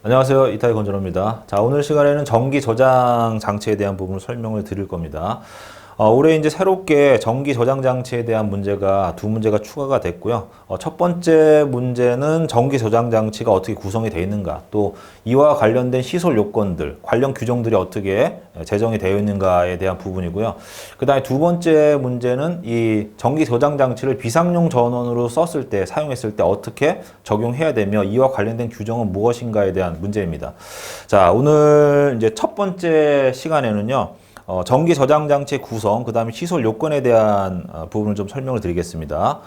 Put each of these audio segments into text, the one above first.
안녕하세요. 이타이 건전호입니다. 자, 오늘 시간에는 전기 저장 장치에 대한 부분을 설명을 드릴 겁니다. 올해 이제 새롭게 전기 저장 장치에 대한 문제가 두 문제가 추가가 됐고요. 첫 번째 문제는 전기 저장 장치가 어떻게 구성이 되어 있는가, 또 이와 관련된 시설 요건들, 관련 규정들이 어떻게 제정이 되어 있는가에 대한 부분이고요. 그 다음에 두 번째 문제는 이 전기 저장 장치를 비상용 전원으로 썼을 때, 사용했을 때 어떻게 적용해야 되며 이와 관련된 규정은 무엇인가에 대한 문제입니다. 자, 오늘 이제 첫 번째 시간에는요. 전기 저장 장치의 구성, 그 다음에 시설 요건에 대한 부분을 좀 설명을 드리겠습니다.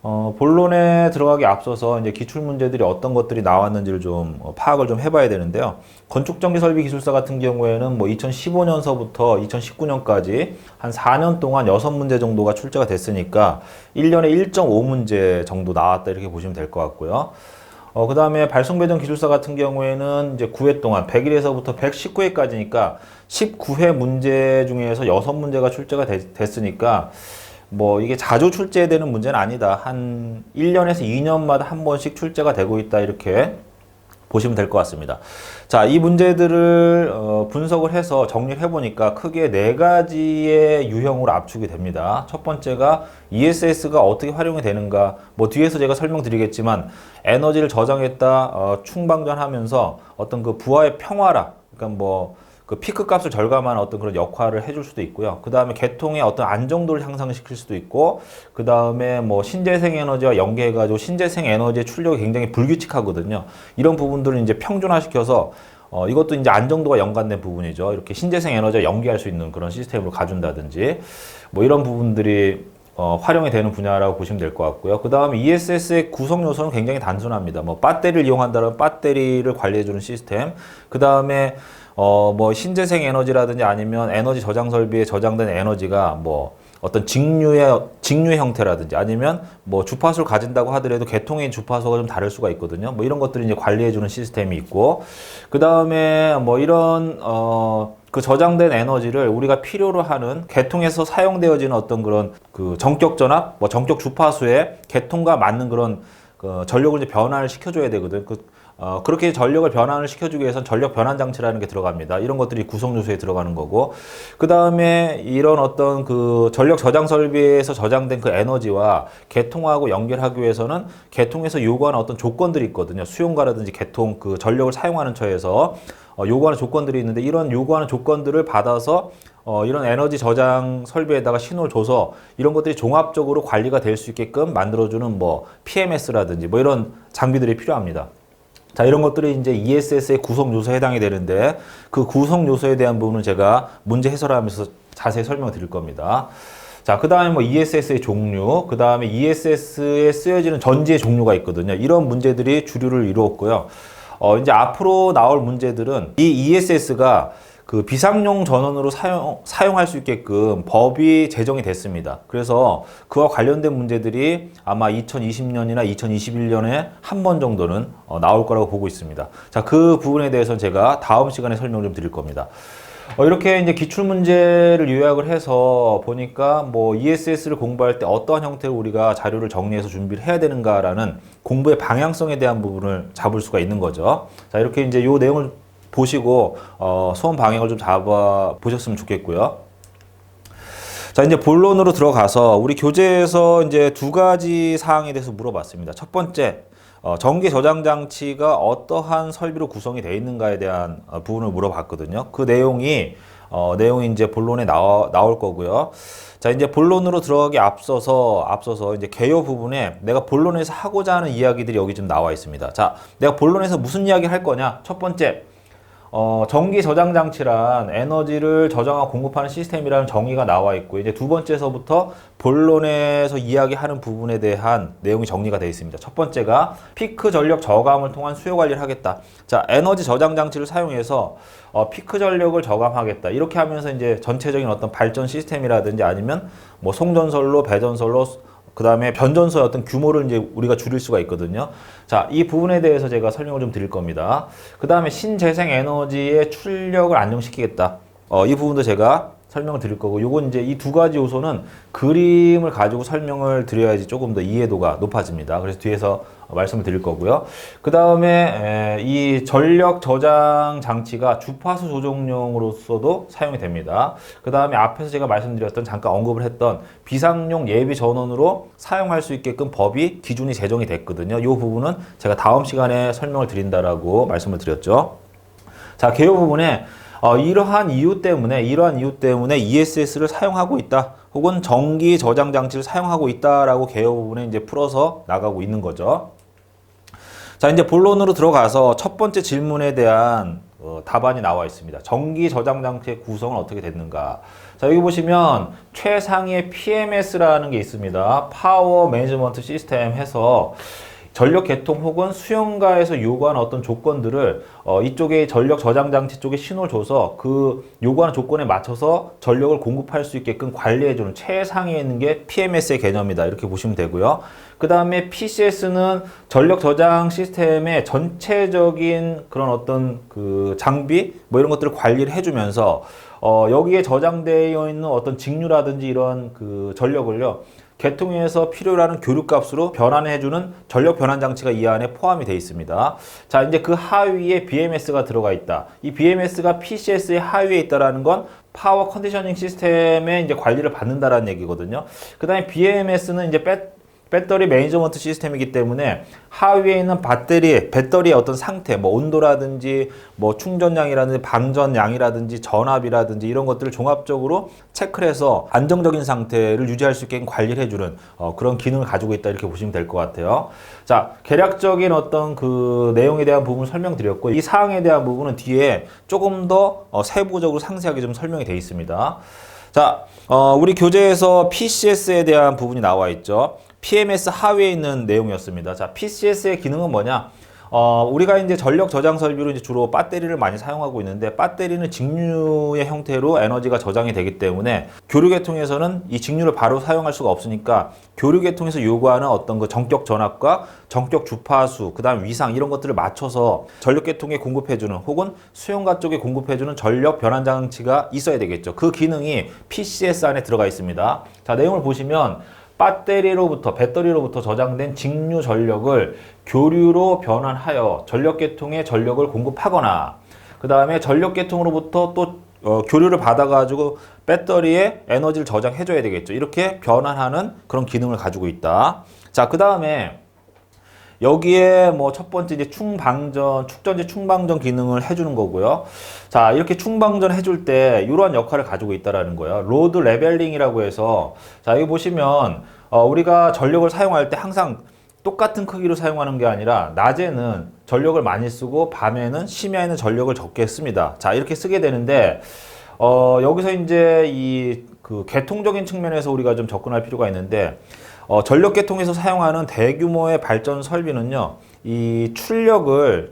본론에 들어가기 앞서서 이제 기출 문제들이 어떤 것들이 나왔는지를 좀 파악을 좀 해봐야 되는데요. 건축전기설비기술사 같은 경우에는 뭐 2015년서부터 2019년까지 한 4년 동안 6문제 정도가 출제가 됐으니까 1년에 1.5문제 정도 나왔다 이렇게 보시면 될 것 같고요. 그 다음에 발송배전 기술사 같은 경우에는 이제 9회 동안 100일에서부터 119회까지니까 19회 문제 중에서 6문제가 출제가 됐으니까 뭐 이게 자주 출제되는 문제는 아니다. 한 1년에서 2년마다 한 번씩 출제가 되고 있다. 이렇게 보시면 될 것 같습니다. 자, 이 문제들을 분석을 해서 정리를 해보니까 크게 4가지의 유형으로 압축이 됩니다. 첫 번째가 ESS가 어떻게 활용이 되는가, 뭐 뒤에서 제가 설명드리겠지만 에너지를 저장했다 충방전하면서 어떤 그 부하의 평화라, 그러니까 뭐 그 피크 값을 절감하는 어떤 그런 역할을 해줄 수도 있고요. 그 다음에 계통의 어떤 안정도를 향상시킬 수도 있고, 그 다음에 뭐 신재생 에너지와 연계해가지고 신재생 에너지의 출력이 굉장히 불규칙하거든요. 이런 부분들을 이제 평준화시켜서 이것도 이제 안정도가 연관된 부분이죠. 이렇게 신재생 에너지와 연계할 수 있는 그런 시스템으로 가준다든지 뭐 이런 부분들이 활용이 되는 분야라고 보시면 될 것 같고요. 그 다음에 ESS의 구성 요소는 굉장히 단순합니다. 뭐 배터리를 이용한다면 배터리를 관리해주는 시스템, 그 다음에 뭐 신재생 에너지라든지 아니면 에너지 저장 설비에 저장된 에너지가 뭐 어떤 직류의 형태라든지 아니면 뭐 주파수를 가진다고 하더라도 계통의 주파수가 좀 다를 수가 있거든요. 뭐 이런 것들을 이제 관리해주는 시스템이 있고, 그 다음에 뭐 이런 그 저장된 에너지를 우리가 필요로 하는 계통에서 사용되어지는 어떤 그런 그 전격 전압, 뭐 전격 주파수의 계통과 맞는 그런 전력을 이제 변화를 시켜줘야 되거든. 그렇게 전력을 변환을 시켜주기 위해서는 전력 변환 장치라는 게 들어갑니다. 이런 것들이 구성 요소에 들어가는 거고, 그 다음에 이런 어떤 그 전력 저장 설비에서 저장된 그 에너지와 계통하고 연결하기 위해서는 계통에서 요구하는 어떤 조건들이 있거든요. 수용가라든지 계통 그 전력을 사용하는 처에서 요구하는 조건들이 있는데, 이런 요구하는 조건들을 받아서 이런 에너지 저장 설비에다가 신호를 줘서 이런 것들이 종합적으로 관리가 될 수 있게끔 만들어주는 뭐 PMS라든지 뭐 이런 장비들이 필요합니다. 자, 이런 것들이 이제 ESS의 구성 요소에 해당이 되는데, 그 구성 요소에 대한 부분은 제가 문제 해설하면서 자세히 설명을 드릴 겁니다. 자, 그 다음에 뭐 ESS의 종류, 그 다음에 ESS에 쓰여지는 전지의 종류가 있거든요. 이런 문제들이 주류를 이루었고요. 이제 앞으로 나올 문제들은 이 ESS가 그 비상용 전원으로 사용할 수 있게끔 법이 제정이 됐습니다. 그래서 그와 관련된 문제들이 아마 2020년이나 2021년에 한 번 정도는 나올 거라고 보고 있습니다. 자, 그 부분에 대해서는 제가 다음 시간에 설명을 좀 드릴 겁니다. 이렇게 이제 기출 문제를 요약을 해서 보니까 뭐 ESS를 공부할 때 어떠한 형태로 우리가 자료를 정리해서 준비를 해야 되는가라는 공부의 방향성에 대한 부분을 잡을 수가 있는 거죠. 자, 이렇게 이제 요 내용을 보시고 수험 방향을 좀 잡아 보셨으면 좋겠고요. 자, 이제 본론으로 들어가서 우리 교재에서 이제 2가지 사항에 대해서 물어봤습니다. 첫 번째, 전기 저장 장치가 어떠한 설비로 구성이 되어 있는가에 대한 부분을 물어봤거든요. 그 내용이 이제 본론에 나올 거고요. 자, 이제 본론으로 들어가기 앞서서 이제 개요 부분에 내가 본론에서 하고자 하는 이야기들이 여기 좀 나와 있습니다. 자, 내가 본론에서 무슨 이야기 할 거냐? 첫 번째, 전기 저장 장치란 에너지를 저장하고 공급하는 시스템이라는 정의가 나와 있고, 이제 두 번째서부터 본론에서 이야기하는 부분에 대한 내용이 정리가 되어 있습니다. 첫 번째가 피크 전력 저감을 통한 수요 관리를 하겠다. 자, 에너지 저장 장치를 사용해서 피크 전력을 저감하겠다. 이렇게 하면서 이제 전체적인 어떤 발전 시스템이라든지 아니면 뭐 송전설로, 배전설로, 그 다음에 변전소의 어떤 규모를 이제 우리가 줄일 수가 있거든요. 자, 이 부분에 대해서 제가 설명을 좀 드릴 겁니다. 그 다음에 신재생 에너지의 출력을 안정시키겠다. 이 부분도 제가 설명을 드릴 거고, 요건 이제 이 두 가지 요소는 그림을 가지고 설명을 드려야지 조금 더 이해도가 높아집니다. 그래서 뒤에서 말씀을 드릴 거고요. 그 다음에 이 전력 저장 장치가 주파수 조정용으로서도 사용이 됩니다. 그 다음에 앞에서 제가 말씀드렸던, 잠깐 언급을 했던 비상용 예비 전원으로 사용할 수 있게끔 법이 기준이 제정이 됐거든요. 이 부분은 제가 다음 시간에 설명을 드린다라고 말씀을 드렸죠. 자, 개요 부분에 이러한 이유 때문에 ESS를 사용하고 있다, 혹은 전기 저장 장치를 사용하고 있다라고 개요 부분에 이제 풀어서 나가고 있는 거죠. 자, 이제 본론으로 들어가서 첫 번째 질문에 대한 답안이 나와 있습니다. 전기 저장 장치의 구성은 어떻게 됐는가? 자, 여기 보시면 최상위의 PMS라는 게 있습니다. 파워 매니지먼트 시스템 해서 전력 개통 혹은 수용가에서 요구하는 어떤 조건들을 이쪽에 전력 저장 장치 쪽에 신호를 줘서 그 요구하는 조건에 맞춰서 전력을 공급할 수 있게끔 관리해주는 최상위에 있는 게 PMS의 개념이다, 이렇게 보시면 되고요. 그 다음에 PCS는 전력 저장 시스템의 전체적인 그런 어떤 그 장비 뭐 이런 것들을 관리를 해주면서 여기에 저장되어 있는 어떤 직류라든지 이런 그 전력을요, 개통에서 필요로 하는 교류값으로 변환해주는 전력 변환 장치가 이 안에 포함이 되어 있습니다. 자, 이제 그 하위에 BMS가 들어가 있다. 이 BMS가 PCS의 하위에 있다라는 건 파워 컨디셔닝 시스템의 이제 관리를 받는다라는 얘기거든요. 그 다음에 BMS는 이제 배터리 매니지먼트 시스템이기 때문에 하위에 있는 배터리의 어떤 상태, 뭐 온도라든지 뭐 충전량이라든지 방전량이라든지 전압이라든지 이런 것들을 종합적으로 체크를 해서 안정적인 상태를 유지할 수 있게 관리를 해주는 그런 기능을 가지고 있다, 이렇게 보시면 될 것 같아요. 자, 개략적인 어떤 그 내용에 대한 부분을 설명드렸고, 이 사항에 대한 부분은 뒤에 조금 더 세부적으로 상세하게 좀 설명이 되어 있습니다. 자, 우리 교재에서 PCS에 대한 부분이 나와 있죠. PMS 하위에 있는 내용이었습니다. 자, PCS의 기능은 뭐냐? 우리가 이제 전력 저장 설비로 이제 주로 배터리를 많이 사용하고 있는데, 배터리는 직류의 형태로 에너지가 저장이 되기 때문에 교류 계통에서는 이 직류를 바로 사용할 수가 없으니까 교류 계통에서 요구하는 어떤 그 전격 전압과 전격 주파수, 그 다음 위상 이런 것들을 맞춰서 전력 계통에 공급해주는 혹은 수용가 쪽에 공급해주는 전력 변환 장치가 있어야 되겠죠. 그 기능이 PCS 안에 들어가 있습니다. 자, 내용을 보시면 배터리로부터 저장된 직류 전력을 교류로 변환하여 전력 계통에 전력을 공급하거나, 그 다음에 전력 계통으로부터 또 교류를 받아가지고 배터리에 에너지를 저장해줘야 되겠죠. 이렇게 변환하는 그런 기능을 가지고 있다. 자, 그 다음에 여기에 뭐 첫 번째 이제 축전지 충방전 기능을 해주는 거고요. 자, 이렇게 충방전 해줄 때 이러한 역할을 가지고 있다라는 거예요. 로드 레벨링이라고 해서, 자, 여기 보시면 우리가 전력을 사용할 때 항상 똑같은 크기로 사용하는 게 아니라 낮에는 전력을 많이 쓰고 밤에는 심야에는 전력을 적게 씁니다. 자, 이렇게 쓰게 되는데 여기서 이제 이 그 개통적인 측면에서 우리가 좀 접근할 필요가 있는데, 전력 계통에서 사용하는 대규모의 발전 설비는요, 이 출력을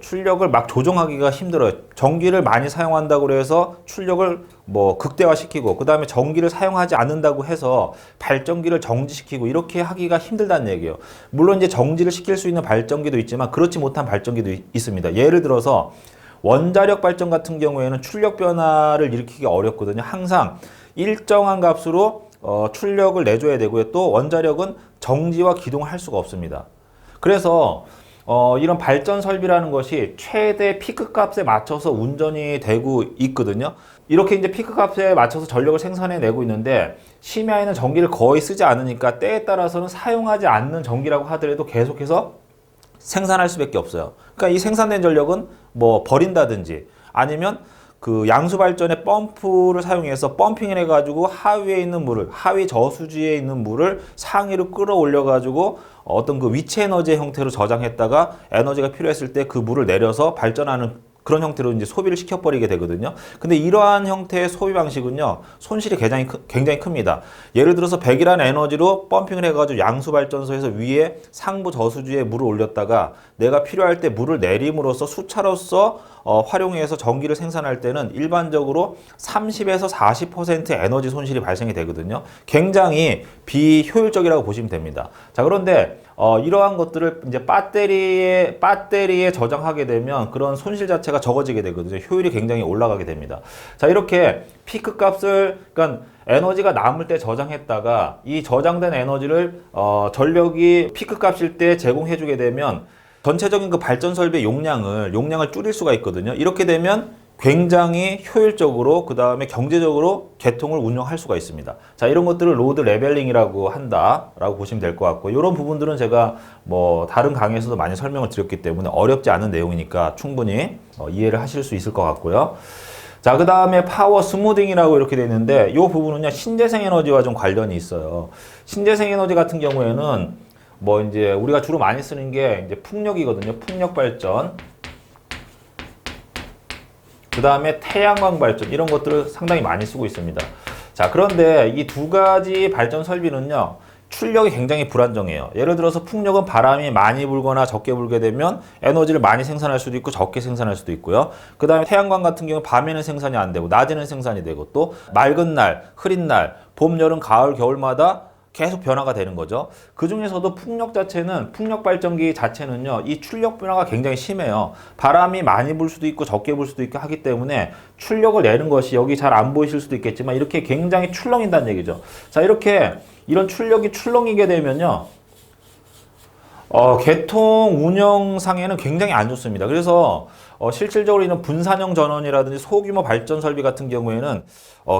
막 조정하기가 힘들어요. 전기를 많이 사용한다고 해서 출력을 뭐 극대화시키고, 그 다음에 전기를 사용하지 않는다고 해서 발전기를 정지시키고 이렇게 하기가 힘들다는 얘기예요. 물론 이제 정지를 시킬 수 있는 발전기도 있지만 그렇지 못한 발전기도 있습니다. 예를 들어서 원자력 발전 같은 경우에는 출력 변화를 일으키기 어렵거든요. 항상 일정한 값으로 출력을 내줘야 되고요. 또 원자력은 정지와 기동을 할 수가 없습니다. 그래서 이런 발전 설비라는 것이 최대 피크 값에 맞춰서 운전이 되고 있거든요. 이렇게 이제 피크 값에 맞춰서 전력을 생산해 내고 있는데, 심야에는 전기를 거의 쓰지 않으니까 때에 따라서는 사용하지 않는 전기라고 하더라도 계속해서 생산할 수밖에 없어요. 그러니까 이 생산된 전력은 뭐 버린다든지, 아니면 그 양수 발전의 펌프를 사용해서 펌핑을 해가지고 하위에 있는 물을, 하위 저수지에 있는 물을 상위로 끌어올려 가지고 어떤 그 위치 에너지의 형태로 저장했다가 에너지가 필요했을 때 그 물을 내려서 발전하는 그런 형태로 이제 소비를 시켜버리게 되거든요. 근데 이러한 형태의 소비 방식은요, 손실이 굉장히 큽니다. 예를 들어서 100이라는 에너지로 펌핑을 해가지고 양수발전소에서 위에 상부 저수지에 물을 올렸다가 내가 필요할 때 물을 내림으로써 수차로서 활용해서 전기를 생산할 때는 일반적으로 30에서 40% 에너지 손실이 발생이 되거든요. 굉장히 비효율적이라고 보시면 됩니다. 자, 그런데 이러한 것들을 이제 배터리에 저장하게 되면 그런 손실 자체가 적어지게 되거든요. 효율이 굉장히 올라가게 됩니다. 자, 이렇게 피크 값을, 그러니까 에너지가 남을 때 저장했다가 이 저장된 에너지를 전력이 피크 값일 때 제공해 주게 되면 전체적인 그 발전 설비의 용량을 줄일 수가 있거든요. 이렇게 되면 굉장히 효율적으로 그 다음에 경제적으로 개통을 운영할 수가 있습니다. 자, 이런 것들을 로드 레벨링이라고 한다라고 보시면 될 것 같고, 이런 부분들은 제가 뭐 다른 강의에서도 많이 설명을 드렸기 때문에 어렵지 않은 내용이니까 충분히 이해를 하실 수 있을 것 같고요. 자, 그 다음에 파워 스무딩이라고 이렇게 되어 있는데, 이 부분은요, 신재생 에너지와 좀 관련이 있어요. 신재생 에너지 같은 경우에는 뭐 이제 우리가 주로 많이 쓰는 게 이제 풍력이거든요. 풍력 발전. 그 다음에 태양광 발전, 이런 것들을 상당히 많이 쓰고 있습니다. 자, 그런데 이 두 가지 발전 설비는요, 출력이 굉장히 불안정해요. 예를 들어서 풍력은 바람이 많이 불거나 적게 불게 되면 에너지를 많이 생산할 수도 있고 적게 생산할 수도 있고요. 그 다음에 태양광 같은 경우 밤에는 생산이 안 되고 낮에는 생산이 되고, 또 맑은 날, 흐린 날, 봄, 여름, 가을, 겨울마다 계속 변화가 되는 거죠. 그 중에서도 풍력 발전기 자체는요, 이 출력 변화가 굉장히 심해요. 바람이 많이 불 수도 있고 적게 불 수도 있고 하기 때문에 출력을 내는 것이, 여기 잘 안 보이실 수도 있겠지만 이렇게 굉장히 출렁인다는 얘기죠. 자, 이렇게 이런 출력이 출렁이게 되면요, 개통 운영상에는 굉장히 안 좋습니다. 그래서 실질적으로 이런 분산형 전원이라든지 소규모 발전 설비 같은 경우에는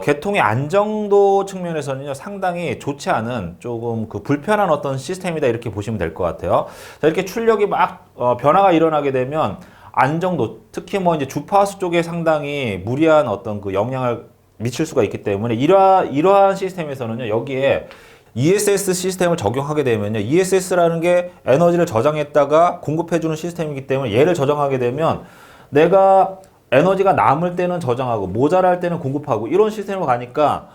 개통의 안정도 측면에서는요, 상당히 좋지 않은, 조금 그 불편한 어떤 시스템이다, 이렇게 보시면 될 것 같아요. 자, 이렇게 출력이 막 변화가 일어나게 되면 안정도, 특히 뭐 이제 주파수 쪽에 상당히 무리한 어떤 그 영향을 미칠 수가 있기 때문에 이러한 시스템에서는요, 여기에 ESS 시스템을 적용하게 되면요, ESS라는 게 에너지를 저장했다가 공급해주는 시스템이기 때문에 얘를 저장하게 되면 내가 에너지가 남을 때는 저장하고 모자랄 때는 공급하고, 이런 시스템으로 가니까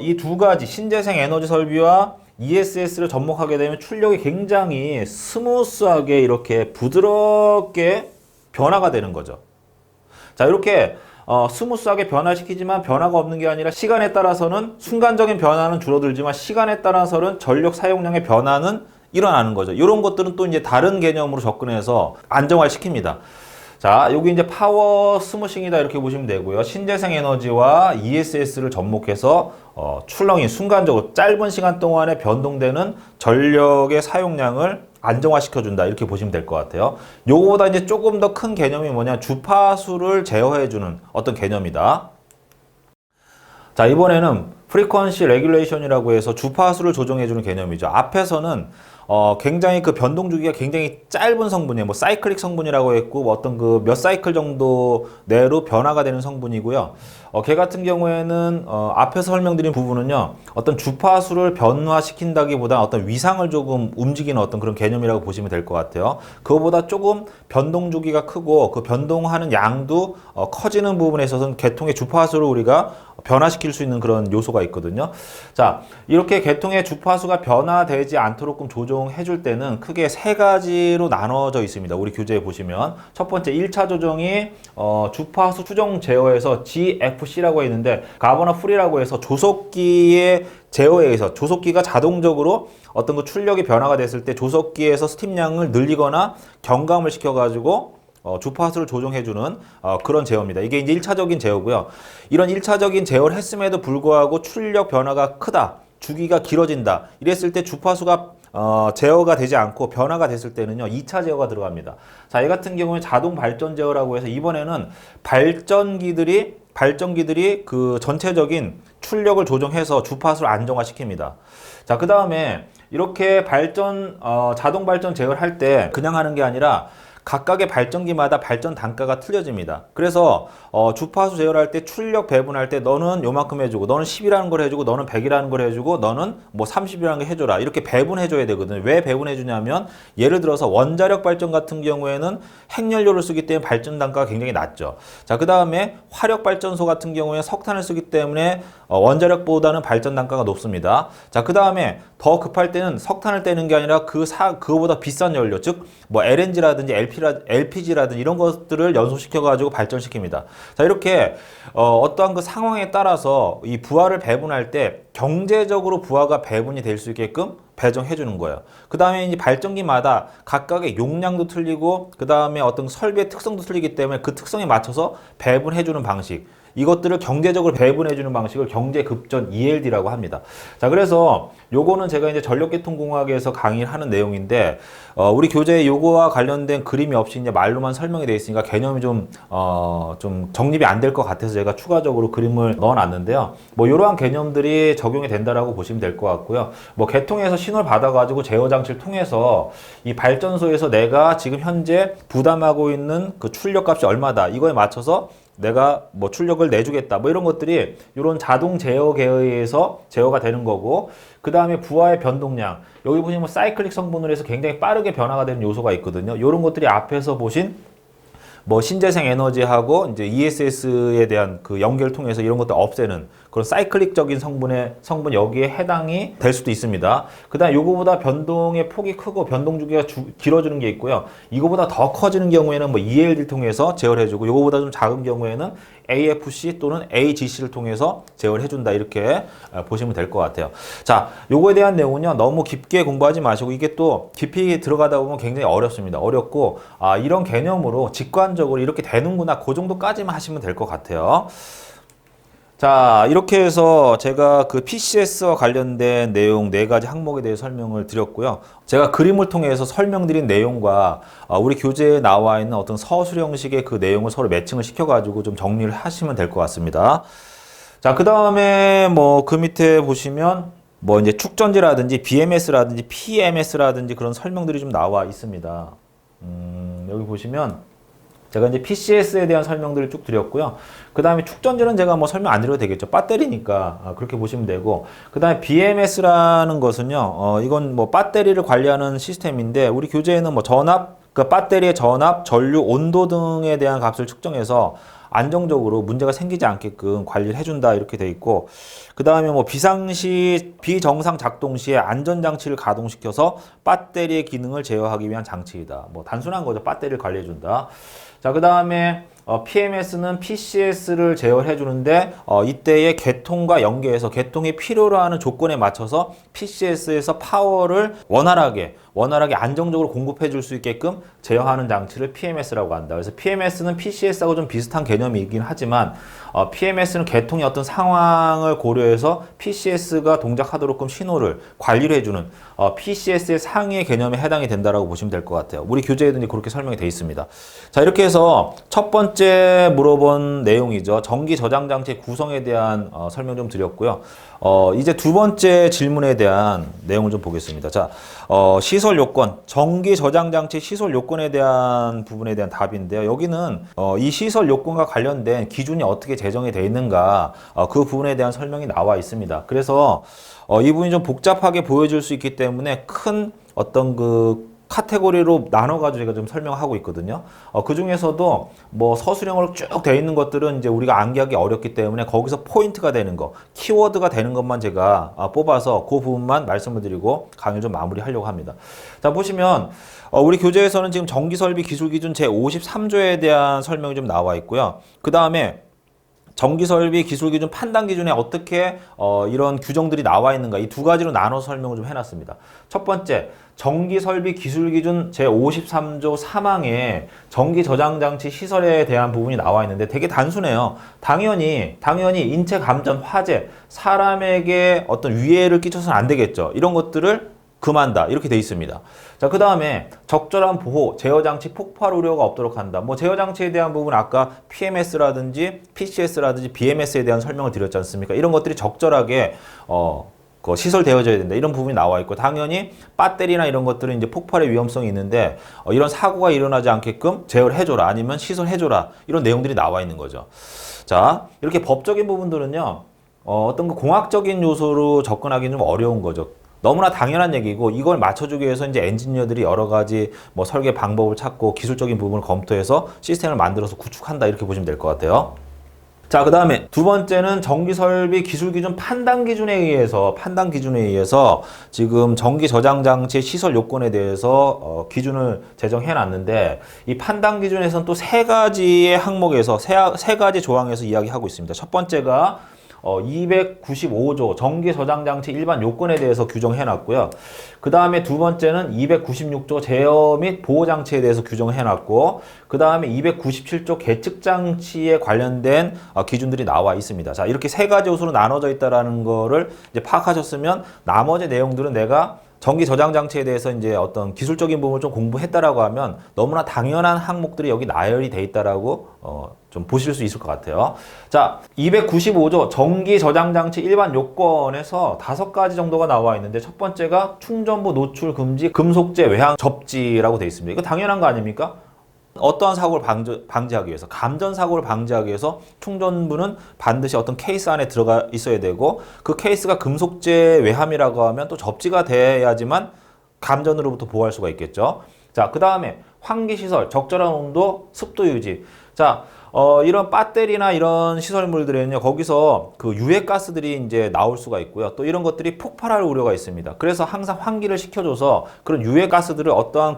이 두 가지 신재생 에너지 설비와 ESS를 접목하게 되면 출력이 굉장히 스무스하게 이렇게 부드럽게 변화가 되는 거죠. 자, 이렇게 스무스하게 변화시키지만 변화가 없는 게 아니라 시간에 따라서는 순간적인 변화는 줄어들지만 시간에 따라서는 전력 사용량의 변화는 일어나는 거죠. 이런 것들은 또 이제 다른 개념으로 접근해서 안정화를 시킵니다. 자, 여기 이제 파워 스무싱이다, 이렇게 보시면 되고요. 신재생 에너지와 ESS를 접목해서 출렁이, 순간적으로 짧은 시간 동안에 변동되는 전력의 사용량을 안정화시켜준다, 이렇게 보시면 될 것 같아요. 요거보다 이제 조금 더 큰 개념이 뭐냐, 주파수를 제어해주는 어떤 개념이다. 자, 이번에는 프리퀀시 레귤레이션이라고 해서 주파수를 조정해주는 개념이죠. 앞에서는 굉장히 그 변동 주기가 굉장히 짧은 성분이에요. 뭐 사이클릭 성분이라고 했고, 뭐 어떤 그 몇 사이클 정도 내로 변화가 되는 성분이고요. 걔 같은 경우에는 앞에서 설명드린 부분은요, 어떤 주파수를 변화시킨다기보다 어떤 위상을 조금 움직이는 어떤 그런 개념이라고 보시면 될 것 같아요. 그거보다 조금 변동 주기가 크고 그 변동하는 양도 커지는 부분에 있어서는 계통의 주파수를 우리가 변화시킬 수 있는 그런 요소가 있거든요. 자, 이렇게 계통의 주파수가 변화되지 않도록 조정해 줄 때는 크게 세 가지로 나눠져 있습니다. 우리 교재에 보시면 첫 번째 1차 조정이 주파수 수정 제어에서 GFC라고 있는데, 가버너 프리라고 해서 조속기의 제어에 의해서 조속기가 자동적으로 어떤 그 출력이 변화가 됐을 때 조속기에서 스팀량을 늘리거나 경감을 시켜가지고 주파수를 조정해주는 그런 제어입니다. 이게 이제 1차적인 제어고요. 이런 1차적인 제어를 했음에도 불구하고 출력 변화가 크다, 주기가 길어진다, 이랬을 때 주파수가 제어가 되지 않고 변화가 됐을 때는요, 2차 제어가 들어갑니다. 자, 이 같은 경우에 자동 발전 제어라고 해서 이번에는 발전기들이 그 전체적인 출력을 조정해서 주파수를 안정화시킵니다. 자, 그 다음에 이렇게 자동 발전 제어를 할 때 그냥 하는 게 아니라 각각의 발전기마다 발전 단가가 틀려집니다. 그래서 주파수 제어를 할 때, 출력 배분할 때 너는 요만큼 해주고, 너는 10이라는 걸 해주고, 너는 100이라는 걸 해주고, 너는 뭐 30이라는 걸 해줘라, 이렇게 배분해줘야 되거든요. 왜 배분해주냐면, 예를 들어서 원자력 발전 같은 경우에는 핵연료를 쓰기 때문에 발전 단가가 굉장히 낮죠. 자, 그 다음에 화력 발전소 같은 경우에 석탄을 쓰기 때문에 원자력보다는 발전 단가가 높습니다. 자, 그 다음에 더 급할 때는 석탄을 떼는 게 아니라 그거보다 비싼 연료, 즉 뭐 LNG라든지 LPG LPG라든 이런 것들을 연소시켜 가지고 발전시킵니다. 자, 이렇게 어떠한 그 상황에 따라서 이 부하를 배분할 때 경제적으로 부하가 배분이 될 수 있게끔 배정해 주는 거예요. 그 다음에 이제 발전기마다 각각의 용량도 틀리고 그 다음에 어떤 설비의 특성도 틀리기 때문에 그 특성에 맞춰서 배분해 주는 방식, 이것들을 경제적으로 배분해 주는 방식을 경제급전 ELD라고 합니다. 자, 그래서 요거는 제가 이제 전력계통공학에서 강의를 하는 내용인데 우리 교재에 요거와 관련된 그림이 없이 이제 말로만 설명이 되어 있으니까 개념이 좀 정립이 안 될 것 같아서 제가 추가적으로 그림을 넣어 놨는데요. 뭐 이러한 개념들이 적용이 된다라고 보시면 될 것 같고요. 뭐 개통에서 신호를 받아가지고 제어 장치를 통해서 이 발전소에서 내가 지금 현재 부담하고 있는 그 출력값이 얼마다, 이거에 맞춰서 내가 뭐 출력을 내주겠다, 뭐 이런 것들이 이런 자동 제어계에 의해서 제어가 되는 거고, 그 다음에 부하의 변동량, 여기 보시면 뭐 사이클릭 성분으로 해서 굉장히 빠르게 변화가 되는 요소가 있거든요. 이런 것들이 앞에서 보신 뭐 신재생 에너지하고 이제 ESS에 대한 그 연결을 통해서 이런 것들 없애는 그런 사이클릭적인 성분 여기에 해당이 될 수도 있습니다. 그다음 요거보다 변동의 폭이 크고 변동 주기가 길어지는 게 있고요. 이거보다 더 커지는 경우에는 뭐 ELD를 통해서 제어를 해주고, 요거보다 좀 작은 경우에는 AFC 또는 AGC를 통해서 제어를 해준다, 이렇게 보시면 될 것 같아요. 자, 요거에 대한 내용은요, 너무 깊게 공부하지 마시고, 이게 또 깊이 들어가다 보면 굉장히 어렵습니다. 어렵고, 이런 개념으로 직관적으로 이렇게 되는구나, 그 정도까지만 하시면 될 것 같아요. 자, 이렇게 해서 제가 그 PCS와 관련된 내용 4가지 항목에 대해 설명을 드렸고요. 제가 그림을 통해서 설명드린 내용과 우리 교재에 나와 있는 어떤 서술 형식의 그 내용을 서로 매칭을 시켜가지고 좀 정리를 하시면 될 것 같습니다. 자, 그 다음에 뭐 그 밑에 보시면 뭐 이제 축전지라든지 BMS라든지 PMS라든지 그런 설명들이 좀 나와 있습니다. 여기 보시면 제가 이제 PCS에 대한 설명들을 쭉 드렸고요. 그 다음에 축전지는 제가 뭐 설명 안 드려도 되겠죠. 배터리니까 그렇게 보시면 되고, 그 다음에 BMS라는 것은요, 이건 뭐 배터리를 관리하는 시스템인데, 우리 교재에는 뭐 전압, 그 배터리의 전압, 전류, 온도 등에 대한 값을 측정해서 안정적으로 문제가 생기지 않게끔 관리를 해준다, 이렇게 돼 있고, 그 다음에 뭐 비상시, 비정상 작동 시에 안전장치를 가동시켜서 배터리의 기능을 제어하기 위한 장치이다. 뭐 단순한 거죠. 배터리를 관리해준다. 자, 그 다음에 PMS는 PCS를 제어해 주는데 이때의 개통과 연계해서 개통이 필요로 하는 조건에 맞춰서 PCS에서 파워를 원활하게 안정적으로 공급해 줄 수 있게끔 제어하는 장치를 PMS라고 한다. 그래서 PMS는 PCS하고 좀 비슷한 개념이긴 하지만 PMS는 개통의 어떤 상황을 고려해서 PCS가 동작하도록 신호를 관리를 해주는 PCS의 상위의 개념에 해당이 된다라고 보시면 될 것 같아요. 우리 교재에도 그렇게 설명이 되어 있습니다. 자, 이렇게 해서 첫 번째 물어본 내용이죠. 전기 저장 장치의 구성에 대한 설명 좀 드렸고요. 이제 두 번째 질문에 대한 내용을 좀 보겠습니다. 자, 시설 요건, 전기 저장 장치 시설 요건에 대한 부분에 대한 답인데요. 여기는 이 시설 요건과 관련된 기준이 어떻게 제정이 되어 있는가, 그 부분에 대한 설명이 나와 있습니다. 그래서 이 부분이 좀 복잡하게 보여질 수 있기 때문에 큰 어떤 그 카테고리로 나눠가지고 제가 좀 설명하고 있거든요. 그 중에서도 뭐 서술형으로 쭉 되어 있는 것들은 이제 우리가 암기하기 어렵기 때문에 거기서 포인트가 되는 거, 키워드가 되는 것만 제가 뽑아서 그 부분만 말씀을 드리고 강의 좀 마무리하려고 합니다. 자, 보시면 우리 교재에서는 지금 전기설비 기술기준 제53조에 대한 설명이 좀 나와 있고요. 그 다음에 전기설비 기술기준 판단기준에 어떻게 이런 규정들이 나와 있는가, 이 두 가지로 나눠 설명을 좀 해놨습니다. 첫 번째, 전기설비 기술기준 제53조 3항에 전기저장장치 시설에 대한 부분이 나와 있는데 되게 단순해요. 당연히 인체 감전, 화재, 사람에게 어떤 위해를 끼쳐서는 안 되겠죠. 이런 것들을 금한다, 이렇게 돼 있습니다. 자, 그 다음에 적절한 보호, 제어장치 폭발 우려가 없도록 한다. 뭐 제어장치에 대한 부분 아까 PMS라든지 PCS라든지 BMS에 대한 설명을 드렸지 않습니까? 이런 것들이 적절하게 시설되어져야 된다, 이런 부분이 나와 있고, 당연히 배터리나 이런 것들은 이제 폭발의 위험성이 있는데 이런 사고가 일어나지 않게끔 제어를 해줘라, 아니면 시설해줘라, 이런 내용들이 나와 있는 거죠. 자, 이렇게 법적인 부분들은요, 어떤 그 공학적인 요소로 접근하기는 좀 어려운 거죠. 너무나 당연한 얘기고, 이걸 맞춰주기 위해서 이제 엔지니어들이 여러 가지 뭐 설계 방법을 찾고 기술적인 부분을 검토해서 시스템을 만들어서 구축한다, 이렇게 보시면 될 것 같아요. 자, 그 다음에 두 번째는 전기설비 기술기준 판단 기준에 의해서 지금 전기 저장 장치의 시설 요건에 대해서 기준을 제정해 놨는데, 이 판단 기준에서는 또 세 가지의 항목에서 세 가지 조항에서 이야기하고 있습니다. 첫 번째가 295조 전기 저장 장치 일반 요건에 대해서 규정해 놨고요. 그 다음에 두 번째는 296조 제어 및 보호 장치에 대해서 규정해 놨고, 그 다음에 297조 계측 장치에 관련된 기준들이 나와 있습니다. 자, 이렇게 세 가지 요소로 나눠져 있다라는 거를 이제 파악하셨으면 나머지 내용들은 내가 전기 저장 장치에 대해서 이제 어떤 기술적인 부분을 좀 공부했다라고 하면 너무나 당연한 항목들이 여기 나열이 돼 있다라고 좀 보실 수 있을 것 같아요. 자, 295조 전기 저장 장치 일반 요건에서 5가지 정도가 나와 있는데, 첫 번째가 충전부 노출 금지 금속재 외항 접지라고 돼 있습니다. 이거 당연한 거 아닙니까? 어떠한 사고를 방지하기 위해서, 감전 사고를 방지하기 위해서 충전부는 반드시 어떤 케이스 안에 들어가 있어야 되고, 그 케이스가 금속재 외함이라고 하면 또 접지가 돼야지만 감전으로부터 보호할 수가 있겠죠. 자, 그 다음에 환기시설, 적절한 온도, 습도 유지. 자, 이런 배터리나 이런 시설물들에는요, 거기서 그 유해가스들이 이제 나올 수가 있고요. 또 이런 것들이 폭발할 우려가 있습니다. 그래서 항상 환기를 시켜줘서 그런 유해가스들을 어떠한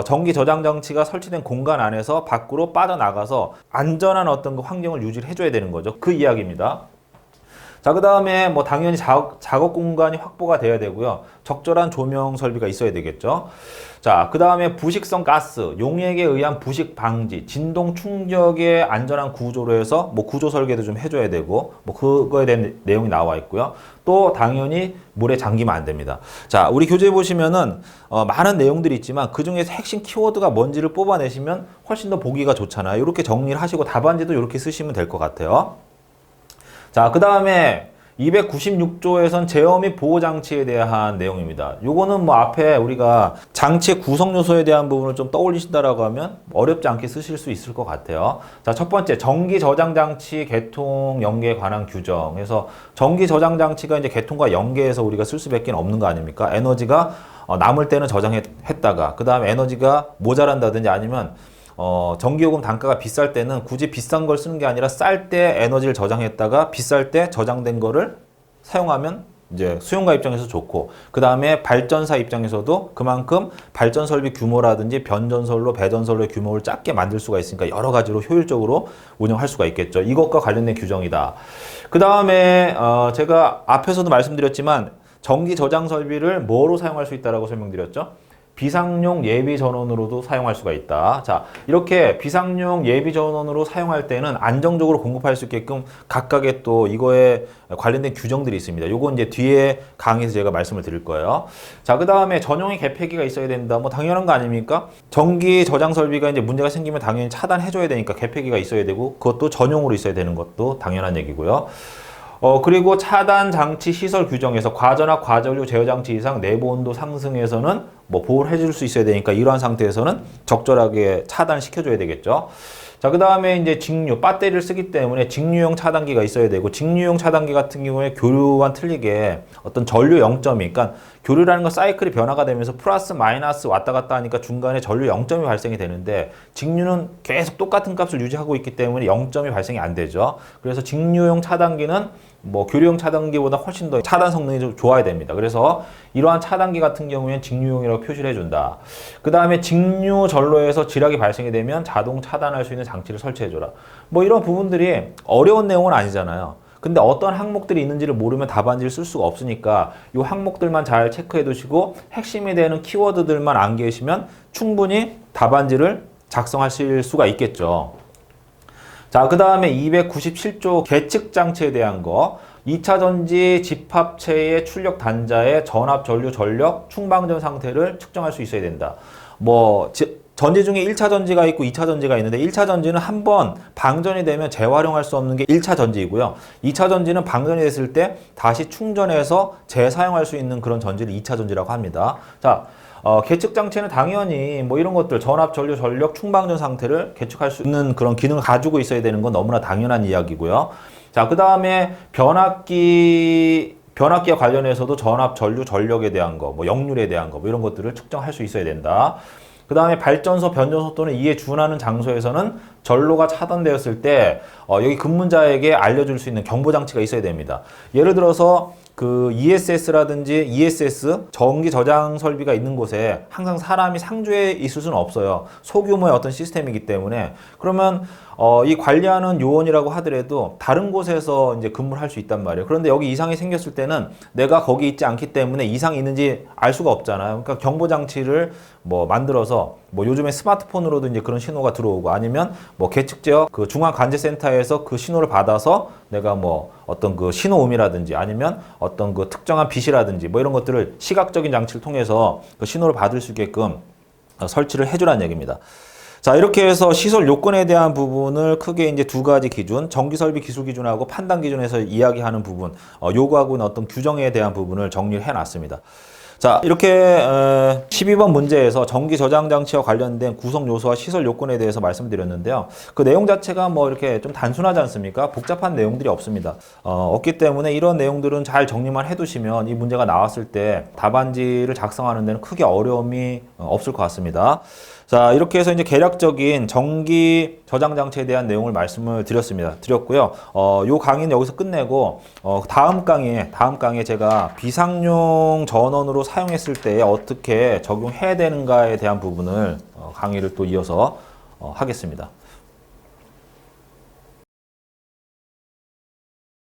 전기 저장 장치가 설치된 공간 안에서 밖으로 빠져나가서 안전한 어떤 그 환경을 유지를 해줘야 되는 거죠. 그 이야기입니다. 자, 그 다음에 뭐 당연히 작업 공간이 확보가 돼야 되고요. 적절한 조명 설비가 있어야 되겠죠. 자, 그 다음에 부식성 가스, 용액에 의한 부식 방지, 진동 충격의 안전한 구조로 해서 뭐 구조 설계도 좀 해줘야 되고, 뭐 그거에 대한 내용이 나와 있고요. 또 당연히 물에 잠기면 안 됩니다. 자, 우리 교재에 보시면은 많은 내용들이 있지만 그 중에서 핵심 키워드가 뭔지를 뽑아내시면 훨씬 더 보기가 좋잖아요. 이렇게 정리를 하시고 답안지도 이렇게 쓰시면 될 것 같아요. 자, 그 다음에 296조에선 제어 및 보호 장치에 대한 내용입니다. 요거는 뭐 앞에 우리가 장치의 구성 요소에 대한 부분을 좀 떠올리신다라고 하면 어렵지 않게 쓰실 수 있을 것 같아요. 자, 첫 번째 전기 저장 장치 개통 연계에 관한 규정. 그래서 전기 저장 장치가 이제 개통과 연계해서 우리가 쓸 수밖에 없는 거 아닙니까? 에너지가 남을 때는 저장했다가 그 다음에 에너지가 모자란다든지 아니면 전기요금 단가가 비쌀 때는 굳이 비싼 걸 쓰는 게 아니라 쌀 때 에너지를 저장했다가 비쌀 때 저장된 거를 사용하면 이제 수용가 입장에서 좋고, 그 다음에 발전사 입장에서도 그만큼 발전 설비 규모라든지 변전설로 배전설로의 규모를 작게 만들 수가 있으니까 여러 가지로 효율적으로 운영할 수가 있겠죠. 이것과 관련된 규정이다. 그 다음에 제가 앞에서도 말씀드렸지만 전기 저장 설비를 뭐로 사용할 수 있다라고 설명드렸죠? 비상용 예비 전원으로도 사용할 수가 있다. 자, 이렇게 비상용 예비 전원으로 사용할 때는 안정적으로 공급할 수 있게끔 각각의 또 이거에 관련된 규정들이 있습니다. 요건 이제 뒤에 강의에서 제가 말씀을 드릴 거예요. 자, 그 다음에 전용의 개폐기가 있어야 된다. 뭐 당연한 거 아닙니까? 전기 저장 설비가 이제 문제가 생기면 당연히 차단해줘야 되니까 개폐기가 있어야 되고, 그것도 전용으로 있어야 되는 것도 당연한 얘기고요. 그리고 차단 장치 시설 규정에서 과전압, 과전류 제어 장치 이상 내부 온도 상승에서는 뭐 보호를 해줄 수 있어야 되니까 이러한 상태에서는 적절하게 차단시켜줘야 되겠죠. 자, 그 다음에 이제 직류, 배터리를 쓰기 때문에 직류용 차단기가 있어야 되고, 직류용 차단기 같은 경우에 교류와는 틀리게 어떤 전류 0점이, 그러니까 교류라는 건 사이클이 변화가 되면서 플러스 마이너스 왔다 갔다 하니까 중간에 전류 0점이 발생이 되는데, 직류는 계속 똑같은 값을 유지하고 있기 때문에 0점이 발생이 안 되죠. 그래서 직류용 차단기는 뭐 교류용 차단기보다 훨씬 더 차단 성능이 좀 좋아야 됩니다. 그래서 이러한 차단기 같은 경우에는 직류용이라고 표시를 해준다. 그 다음에 직류 전로에서 지락이 발생이 되면 자동 차단할 수 있는 장치를 설치해줘라. 뭐 이런 부분들이 어려운 내용은 아니잖아요. 근데 어떤 항목들이 있는지를 모르면 답안지를 쓸 수가 없으니까 이 항목들만 잘 체크해 두시고 핵심이 되는 키워드들만 암기하시면 충분히 답안지를 작성하실 수가 있겠죠. 자, 그 다음에 297조 계측 장치에 대한 거, 2차 전지 집합체의 출력 단자의 전압, 전류, 전력, 충방전 상태를 측정할 수 있어야 된다. 뭐 전지 중에 1차 전지가 있고 2차 전지가 있는데, 1차 전지는 한번 방전이 되면 재활용할 수 없는 게 1차 전지이고요. 2차 전지는 방전이 됐을 때 다시 충전해서 재사용할 수 있는 그런 전지를 2차 전지라고 합니다. 자, 계측 장치는 당연히 뭐 이런 것들 전압, 전류, 전력, 충방전 상태를 계측할 수 있는 그런 기능을 가지고 있어야 되는 건 너무나 당연한 이야기고요. 자, 그 다음에 변압기와 관련해서도 전압, 전류, 전력에 대한 거, 뭐 역률에 대한 거, 뭐 이런 것들을 측정할 수 있어야 된다. 그 다음에 발전소, 변전소 또는 이에 준하는 장소에서는 전로가 차단되었을 때 여기 근무자에게 알려줄 수 있는 경보장치가 있어야 됩니다. 예를 들어서 그 ESS라든지 ESS 전기 저장 설비가 있는 곳에 항상 사람이 상주해 있을 수는 없어요. 소규모의 어떤 시스템이기 때문에. 그러면 이 관리하는 요원이라고 하더라도 다른 곳에서 이제 근무를 할 수 있단 말이에요. 그런데 여기 이상이 생겼을 때는 내가 거기 있지 않기 때문에 이상이 있는지 알 수가 없잖아요. 그러니까 경보 장치를 뭐 만들어서 뭐 요즘에 스마트폰으로도 이제 그런 신호가 들어오고 아니면 뭐 계측지역 그 중앙관제센터에서 그 신호를 받아서 내가 뭐 어떤 그 신호음이라든지 아니면 어떤 그 특정한 빛이라든지 뭐 이런 것들을 시각적인 장치를 통해서 그 신호를 받을 수 있게끔 설치를 해주라는 얘기입니다. 자, 이렇게 해서 시설 요건에 대한 부분을 크게 이제 두 가지 기준, 전기설비 기술 기준하고 판단 기준에서 이야기하는 부분, 요구하고 있는 어떤 규정에 대한 부분을 정리를 해놨습니다. 자, 이렇게 12번 문제에서 전기 저장 장치와 관련된 구성 요소와 시설 요건에 대해서 말씀드렸는데요. 그 내용 자체가 뭐 이렇게 좀 단순하지 않습니까? 복잡한 내용들이 없습니다. 없기 때문에 이런 내용들은 잘 정리만 해두시면 이 문제가 나왔을 때 답안지를 작성하는 데는 크게 어려움이 없을 것 같습니다. 자, 이렇게 해서 이제 개략적인 전기 저장 장치에 대한 내용을 말씀을 드렸고요. 요 강의는 여기서 끝내고, 다음 강의에 제가 비상용 전원으로 사용했을 때 어떻게 적용해야 되는가에 대한 부분을 강의를 또 이어서 하겠습니다.